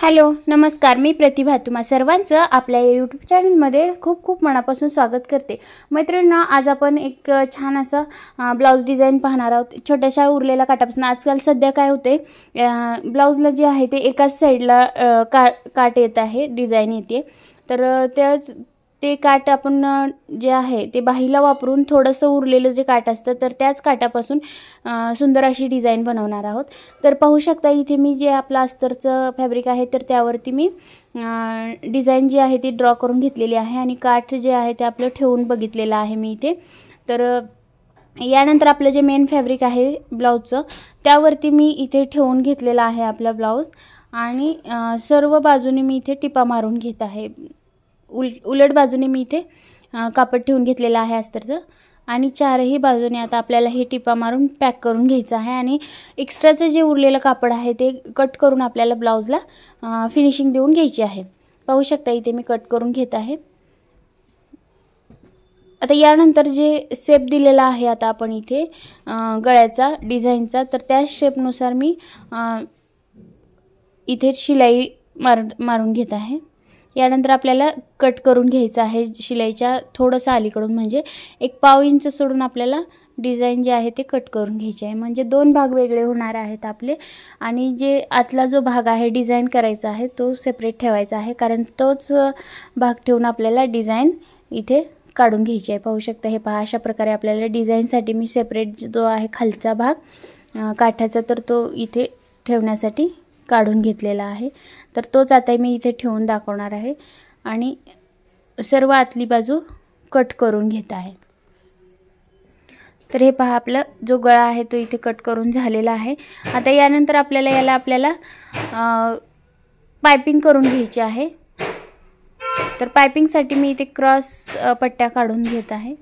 Hello नमस्कार, मी प्रतिभा तुम्हा सर्वांचं आपल्या यूट्यूब चॅनलमध्ये खूप खूप मनापासून स्वागत करते। मैत्रिणींनो, आज आपण एक छान असा ब्लाउज डिझाइन पाहणार आहोत। छोट्याशा उरलेल्या काठापासून आजकाल सध्या काय होते, ब्लाउजला जे आहे ते एकाच साईडला काट येत आहे, डिझाइन येते। तर ते काट आपण जे आहे ते बाहीला वापरून थोडंसं उरलेलं जे काट असतं तर त्याच काटापासून सुंदर अशी डिझाइन बनवणार आहोत। तर पाहू शकता इथे मी जे आपला अस्तरचं फॅब्रिक आहे तर त्यावरती मी डिझाइन जी आहे ती ड्रॉ करून घेतलेली आहे आणि काठ जे आहे ते आपलं ठेवून बघितलेलं आहे मी इथे। तर यानंतर आपलं जे मेन फॅब्रिक आहे ब्लाउजचं त्यावरती मी इथे ठेवून घेतलेला आहे आपला ब्लाउज आणि सर्व बाजूने मी इथे टिपा मारून घेत आहे। उलट बाजूने मी इथे कापड ठेवून घेतलेला आहे अस्तरचं आणि चारही बाजूने आता आपल्याला हे टिपा मारून पॅक करून घ्यायचं आहे आणि एक्स्ट्राचं जे उरलेलं कापड आहे ते कट करून आपल्याला ब्लाउजला फिनिशिंग देऊन घ्यायची आहे। पाहू शकता इथे मी कट करून घेत आहे। आता यानंतर जे शेप दिलेला आहे आता आपण इथे गळ्याचा डिझाइनचा, तर त्या शेपनुसार मी इथे शिलाई मारून घेत आहे। यानंतर आपल्याला कट करून घ्यायचं आहे शिलाईच्या थोडंसं अलीकडून, म्हणजे 1 पाव इंच सोडून आपल्याला डिझाइन जे आहे ते कट करून घ्यायचे आहे, म्हणजे 2 भाग वेगळे होणार आहेत आपले आणि जे आतला जो भाग आहे डिझाइन करायचा आहे तो सेपरेट ठेवायचा आहे, कारण तोच भाग ठेवून आपल्याला डिझाइन इथे काढून घ्यायची आहे। पाहू शकता हे पहा, अशा प्रकारे आपल्याला डिझाइनसाठी मी सेपरेट जो आहे खालचा भाग काठाचा तर तो इथे ठेवण्यासाठी काढून घेतलेला आहे। तर तोच आता मी इथे ठेवून दाखवणार आहे आणि सर्व आतली बाजू कट करून घेत आहे। तर हे पहा, आपला जो गळा आहे तो इथे कट करून झालेला आहे। आता यानंतर आपल्याला पाइपिंग करून घ्यायची आहे। तर पाइपिंगसाठी मी इथे क्रॉस पट्ट्या काढून घेत आहे।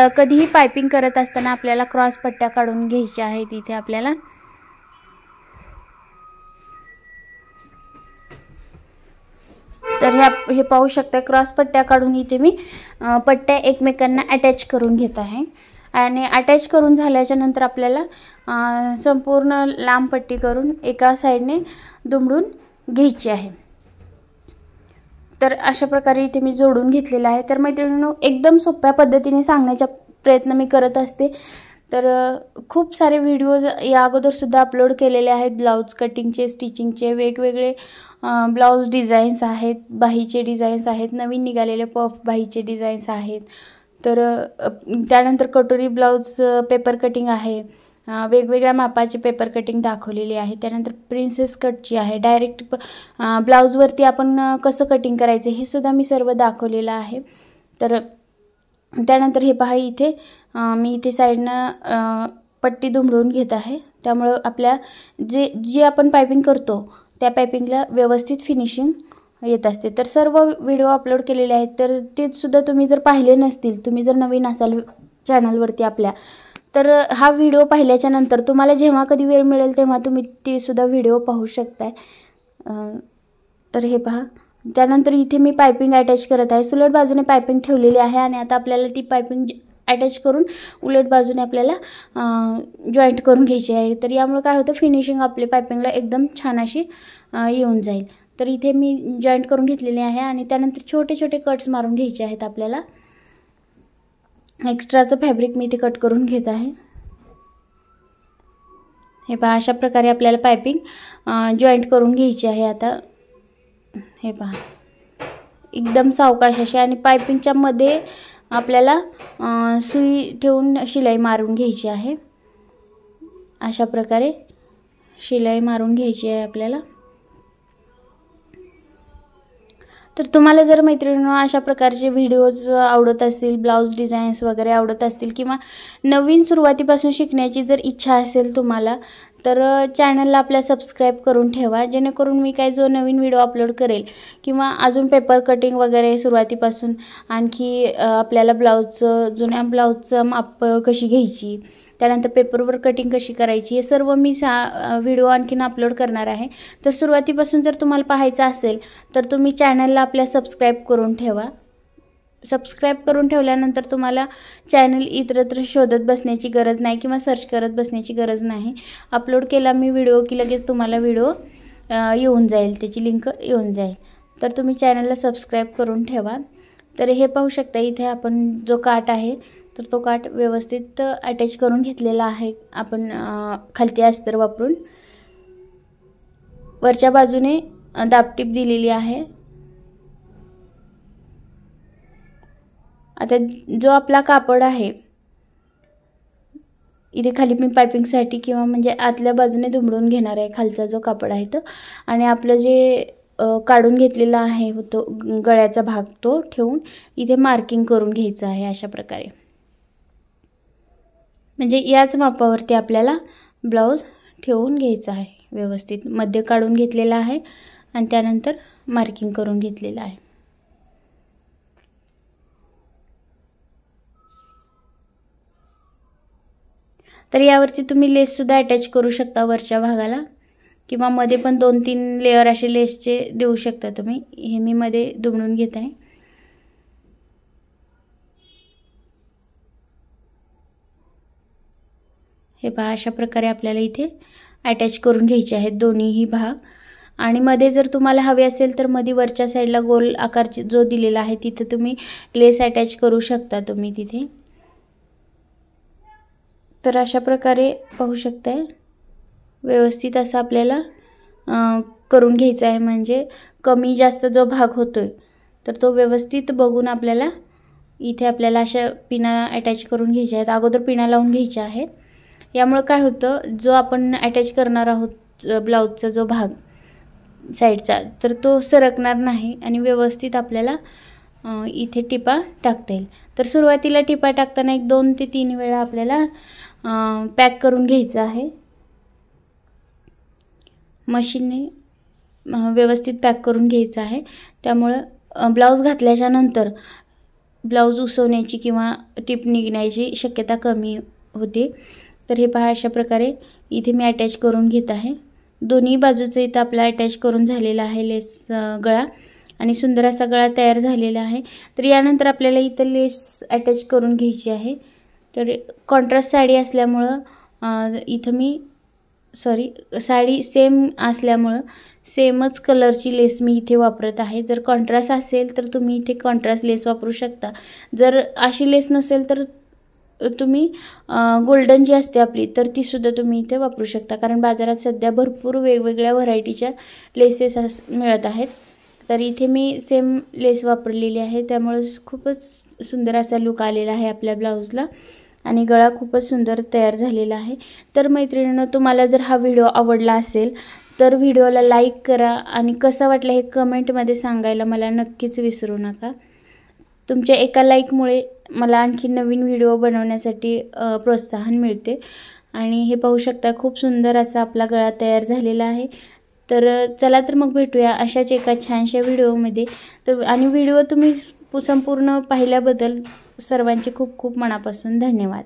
कधीही पाइपिंग करत असताना आपल्याला क्रॉस पट्ट्या काढून घ्यायच्या आहेत इथे आपल्याला। तर हे पाहू शकता, क्रॉस पट्ट्या काढून इथे मी पट्ट्या एकमेकांना अटॅच करून घेत आहे आणि अटॅच करून झाल्याच्या नंतर आपल्याला संपूर्ण लांब पट्टी करून एका साइडने दुमडून घ्यायची आहे। तर अशा प्रकारे इथे मी जोडून घेतलेला आहे। तर मैत्रिणींनो, एकदम सोप्या पद्धतीने सांगण्याचा प्रयत्न मी करत असते। तर खूप सारे व्हिडिओज या अगोदर सुद्धा अपलोड केलेले आहेत, ब्लाउज कटिंगचे, स्टिचिंगचे, वेगवेगळे ब्लाउज डिझाईन्स आहेत, बाहीचे डिझाईन्स आहेत, नवीन निघालेले पफ बाहीचे डिझाईन्स आहेत। तर त्यानंतर कटोरी ब्लाउज पेपर कटिंग आहे, वेगवेगळ्या मापाची पेपर कटिंग दाखवलेली आहे। त्यानंतर प्रिन्सेस कटची आहे, डायरेक्ट ब्लाउजवरती आपण कसं कटिंग करायचं हे सुद्धा मी सर्व दाखवलेलं आहे। तर त्यानंतर हे पहा, इथे मी इथे साईडनं पट्टी दुमडून घेत आहे, त्यामुळे आपल्या जी आपण पाइपिंग करतो त्या पाइपिंगला व्यवस्थित फिनिशिंग येत असते। तर सर्व व्हिडिओ अपलोड केलेले आहेत, तर ते सुद्धा तुम्ही जर पाहिले नसतील, तुम्ही जर नवीन असाल चॅनलवरती आपल्या, तर हा व्हिडिओ पाहिल्याच्या नंतर तुम्हाला जेव्हा कधी वेळ मिळेल तेव्हा तुम्ही ते सुद्धा व्हिडिओ पाहू शकताय। तर हे पहा, त्यानंतर इथे मी पाइपिंग अटॅच करत आहे। उलट बाजूने पाइपिंग ठेवलेली आहे आणि आता आपल्याला ती पाइपिंग अटॅच करून उलट बाजूने आपल्याला जॉईंट करून घ्यायची आहे। तर यामुळे काय होतं, फिनिशिंग आपल्या पाइपिंगला एकदम छान अशी येऊन जाईल। तर इथे मी जॉईंट करून घेतलेले आहे आणि त्यानंतर छोटे छोटे कट्स मारून घ्यायचे आहेत आपल्याला। एक्स्ट्राचं फॅब्रिक मी इथे कट करून घेत आहे। हे पहा, अशा प्रकारे आपल्याला पाइपिंग जॉईंट करून घ्यायची आहे। आता हे पहा, एकदम सावकाश अशी, आणि पाइपिंगच्या मध्ये आपल्याला सुई ठेवून शिलाई मारून घ्यायची आहे। अशा प्रकारे शिलाई मारून घ्यायची आहे आपल्याला। तर तुम्हाला जर मैत्रिणींनो अशा प्रकारचे व्हिडिओज आवडत असतील, ब्लाउज डिझाईन्स वगैरे आवडत असतील किंवा नवीन सुरुवातीपासून शिकण्याची जर इच्छा असेल तुम्हाला, तर चॅनलला आपल्या सबस्क्राईब करून ठेवा, जेणेकरून मी काय जो नवीन व्हिडिओ अपलोड करेल किंवा अजून पेपर कटिंग वगैरे सुरुवातीपासून आणखी आपल्याला जुन्या ब्लाउजचं माप कशी घ्यायची, त्यानंतर पेपरवर कटिंग कशी करायची, हे सर्व मी व्हिडिओ आणखीन अपलोड करणार आहे। तर सुरुवातीपासून जर तुम्हाला पाहायचं असेल तर तुम्ही चॅनलला आपल्या सबस्क्राईब करून ठेवा। सबस्क्राईब करून ठेवल्यानंतर तुम्हाला चॅनल इतरत्र शोधत बसण्याची गरज नाही किंवा सर्च करत बसण्याची गरज नाही. अपलोड केला मी व्हिडिओ की लगेच तुम्हाला व्हिडिओ येऊन जाईल, त्याची लिंक येऊन जाईल. तर तुम्ही चॅनलला सबस्क्राईब करून ठेवा. तर हे पाहू शकता इथे आपण जो काठ आहे तर तो काठ व्यवस्थित अटॅच करून घेतलेला आहे आपण खालती अस्तर वापरून. वरच्या बाजूने दाबटीप दिलेली आहे. आता जो आपला कापड आहे इथे खाली मी पायपिंगसाठी किंवा म्हणजे आतल्या बाजूने दुमडून घेणार आहे खालचा जो कापड आहे तो, आणि आपलं जे काढून घेतलेला आहे तो गळ्याचा भाग तो ठेवून इथे मार्किंग करून घ्यायचं आहे अशा प्रकारे. म्हणजे याच मापावरती आपल्याला ब्लाऊज ठेवून घ्यायचा आहे. व्यवस्थित मध्ये काढून घेतलेला आहे आणि त्यानंतर मार्किंग करून घेतलेलं आहे. तर यावरती तुम्ही लेससुद्धा अटॅच करू शकता वरच्या भागाला, किंवा मध्ये पण 2-3 लेअर असे लेसचे देऊ शकता तुम्ही. हे मी मध्ये दुमडून घेत आहे. हे पहा अशा प्रकारे आपल्याला इथे अटॅच करून घ्यायचे आहेत दोन्हीही भाग. आणि मध्ये जर तुम्हाला हवे असेल तर मध्ये वरच्या साईडला गोल आकार जो दिलेला आहे तिथे तुम्ही लेस अटॅच करू शकता तुम्ही तिथे. तर अशा प्रकारे पाहू शकताय व्यवस्थित असं आपल्याला करून घ्यायचं आहे. म्हणजे कमी जास्त जो भाग होतोय तर तो व्यवस्थित बघून आपल्याला इथे आपल्याला अशा पिना अटॅच करून घ्यायच्या आहेत. अगोदर पिना लावून घ्यायच्या आहेत. यामुळे काय होतं, जो आपण अटॅच करणार आहोत ब्लाऊजचा जो भाग साईडचा तर तो सरकणार नाही आणि व्यवस्थित आपल्याला इथे टिपा टाकता येईल. तर सुरुवातीला टिपा टाकताना 1-2 ते 3 वेळा आपल्याला पॅक करून घ्यायचं आहे. मशीनने व्यवस्थित पॅक करून घ्यायचं आहे. त्यामुळं ब्लाऊज घातल्याच्या नंतर ब्लाऊज उसवण्याची किंवा टिप निघण्याची शक्यता कमी होते. तर हे पहा अशा प्रकारे इथे मी अटॅच करून घेत आहे. दोन्ही बाजूचं इथं आपला अटॅच करून झालेला आहे लेस गळा, आणि सुंदर असा गळा तयार झालेला आहे. तर यानंतर आपल्याला इथं लेस अटॅच करून घ्यायची आहे. तर कॉन्ट्रास्ट साडी असल्यामुळं इथं मी साडी सेम असल्यामुळं सेमच कलरची लेस मी इथे वापरत आहे. जर कॉन्ट्रास्ट असेल तर तुम्ही इथे कॉन्ट्रास्ट लेस वापरू शकता. जर अशी लेस नसेल तर तुम्ही गोल्डन जी असते आपली तर ती सुद्धा तुम्ही इथे वापरू शकता. कारण बाजारात सध्या भरपूर वेगवेगळ्या व्हरायटीच्या लेसेस मिळत आहेत. तर इथे मी सेम लेस वापरलेली आहे. त्यामुळे खूपच सुंदर असा लुक आलेला आहे आपल्या ब्लाऊजला, आणि गळा खूपच सुंदर तयार झालेला आहे. तर मैत्रिणींनो, तुम्हाला जर हा व्हिडिओ आवडला असेल तर व्हिडिओला लाईक करा, आणि कसा वाटला हे कमेंटमध्ये सांगायला मला नक्कीच विसरू नका. तुमच्या एका लाईकमुळे मला आणखी नवीन व्हिडिओ बनवण्यासाठी प्रोत्साहन मिळते. आणि हे पाहू शकता खूप सुंदर असा आपला गळा तयार झालेला आहे. तर चला तर मग भेटूया अशाच एका छानशा व्हिडिओमध्ये. आणि व्हिडिओ तुम्ही संपूर्ण पाहिल्याबद्दल सर्वांचे खूप खूप मनापासून धन्यवाद.